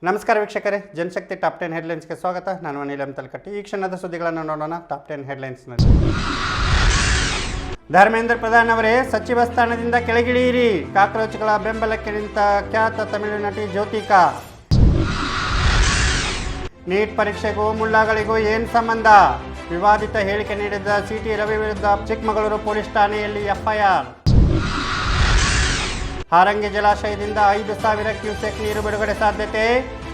ನಮಸ್ಕಾರ ವೀಕ್ಷಕರೇ, ಜನಶಕ್ತಿ ಟಾಪ್ 10 ಹೆಡ್ಲೈನ್ಸ್ಗೆ ಸ್ವಾಗತ. ನಾನು ಅನಿಲ್ ತಲಕಟ್ಟಿ. ಈ ಕ್ಷಣದ ಸುದ್ದಿಗಳನ್ನು ನೋಡೋಣ. ಟಾಪ್ 10 ಹೆಡ್ಲೈನ್ಸ್ನಲ್ಲಿ ಧರ್ಮೇಂದ್ರ ಪ್ರಧಾನ್ ಅವರೇ, ಸಚಿವ ಸ್ಥಾನದಿಂದ ಕೆಳಗಿಳಿಯಿರಿ. ಕಾಕ್ರೋಚ್ಗಳ ಬೆಂಬಲಕ್ಕೆ ನಿಂತ ಖ್ಯಾತ ತಮಿಳು ನಟಿ ಜ್ಯೋತಿಕಾ. ನೀಟ್ ಪರೀಕ್ಷೆಗೂ ಮುಳ್ಳಾಗಳಿಗೂ ಏನು ಸಂಬಂಧ? ವಿವಾದಿತ ಹೇಳಿಕೆ ನೀಡಿದ ಸಿಟಿ ರವಿ ವಿರುದ್ಧ ಚಿಕ್ಕಮಗಳೂರು ಪೊಲೀಸ್ ಠಾಣೆಯಲ್ಲಿ ಎಫ್ಐಆರ್. ಹಾರಂಗಿ ಜಲಾಶಯದಿಂದ 5,000 ಕ್ಯೂಸೆಕ್ ನೀರು ಬಿಡುಗಡೆ ಸಾಧ್ಯತೆ.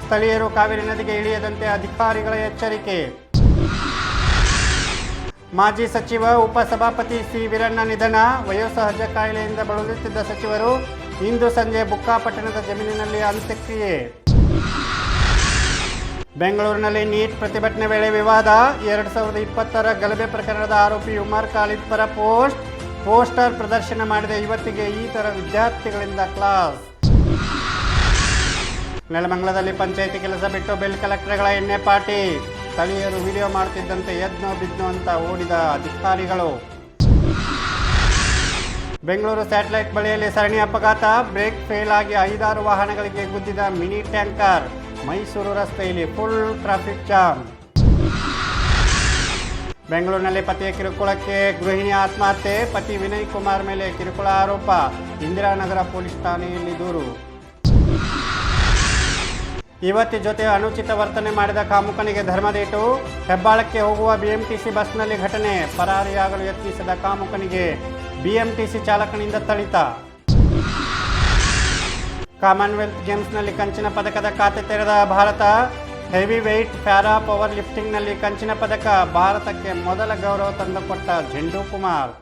ಸ್ಥಳೀಯರು ಕಾವೇರಿ ನದಿಗೆ ಇಳಿಯದಂತೆ ಅಧಿಕಾರಿಗಳ ಎಚ್ಚರಿಕೆ. ಮಾಜಿ ಸಚಿವ ಉಪಸಭಾಪತಿ ಸಿ ವೀರಣ್ಣ ನಿಧನ. ವಯೋಸಹಜ ಕಾಯಿಲೆಯಿಂದ ಬಳಲುತ್ತಿದ್ದ ಸಚಿವರು ಇಂದು ಸಂಜೆ ಬುಕ್ಕಾಪಟ್ಟಣದ ಜಮೀನಿನಲ್ಲಿ ಅಂತ್ಯಕ್ರಿಯೆ. ಬೆಂಗಳೂರಿನಲ್ಲಿ ನೀಟ್ ಪ್ರತಿಭಟನೆ ವೇಳೆ ವಿವಾದ. 2020ರ ಗಲಭೆ ಪ್ರಕರಣದ ಆರೋಪಿ ಉಮರ್ ಖಾಲಿದ್ ಪರ ಪೋಸ್ಟರ್ ಪ್ರದರ್ಶನ ಮಾಡಿದ ಯುವತಿಗೆ ಈ ಥರ ವಿದ್ಯಾರ್ಥಿಗಳಿಂದ ಕ್ಲಾಸ್. ನೆಲಮಂಗಲದಲ್ಲಿ ಪಂಚಾಯಿತಿ ಕೆಲಸ ಬಿಟ್ಟು ಬಿಲ್ ಕಲೆಕ್ಟರ್ಗಳ ಎಣ್ಣೆ ಪಾರ್ಟಿ. ಸ್ಥಳೀಯರು ವಿಡಿಯೋ ಮಾಡುತ್ತಿದ್ದಂತೆ ಎದ್ನೋ ಬಿದ್ನೋ ಅಂತ ಓಡಿದ ಅಧಿಕಾರಿಗಳು. ಬೆಂಗಳೂರು ಸ್ಯಾಟಲೈಟ್ ಬಳಿಯಲ್ಲಿ ಸರಣಿ ಅಪಘಾತ. ಬ್ರೇಕ್ ಫೇಲ್ ಆಗಿ 5-6 ವಾಹನಗಳಿಗೆ ಗುದ್ದಿದ ಮಿನಿ ಟ್ಯಾಂಕರ್. ಮೈಸೂರು ರಸ್ತೆಯಲ್ಲಿ ಫುಲ್ ಟ್ರಾಫಿಕ್ ಜಾಮ್. ಬೆಂಗಳೂರಿನಲ್ಲಿ ಪತಿಯ ಕಿರುಕುಳಕ್ಕೆ ಗೃಹಿಣಿ ಆತ್ಮಹತ್ಯೆ. ಪತಿ ವಿನಯ್ ಕುಮಾರ್ ಮೇಲೆ ಕಿರುಕುಳ ಆರೋಪ. ಇಂದಿರಾನಗರ ಪೊಲೀಸ್ ಠಾಣೆಯಲ್ಲಿ ದೂರು. ಯುವತಿ ಜೊತೆ ಅನುಚಿತ ವರ್ತನೆ ಮಾಡಿದ ಕಾಮುಕನಿಗೆ ಧರ್ಮದೇಟು. ಹೆಬ್ಬಾಳಕ್ಕೆ ಹೋಗುವ ಬಿಎಂಟಿಸಿ ಬಸ್ನಲ್ಲಿ ಘಟನೆ. ಪರಾರಿಯಾಗಲು ಯತ್ನಿಸಿದ ಕಾಮುಕನಿಗೆ ಬಿಎಂಟಿಸಿ ಚಾಲಕನಿಂದ ಥಳಿತ. ಕಾಮನ್ವೆಲ್ತ್ ಗೇಮ್ಸ್ನಲ್ಲಿ ಕಂಚಿನ ಪದಕದ ಖಾತೆ ತೆರೆದ ಭಾರತ. ಹೆವಿ ವೆಯ್ಟ್ ಪ್ಯಾರಾ ಪವರ್ ಲಿಫ್ಟಿಂಗ್ನಲ್ಲಿ ಕಂಚಿನ ಪದಕ. ಭಾರತಕ್ಕೆ ಮೊದಲ ಗೌರವ ತಂದುಕೊಟ್ಟ ಝೆಂಡು ಕುಮಾರ್.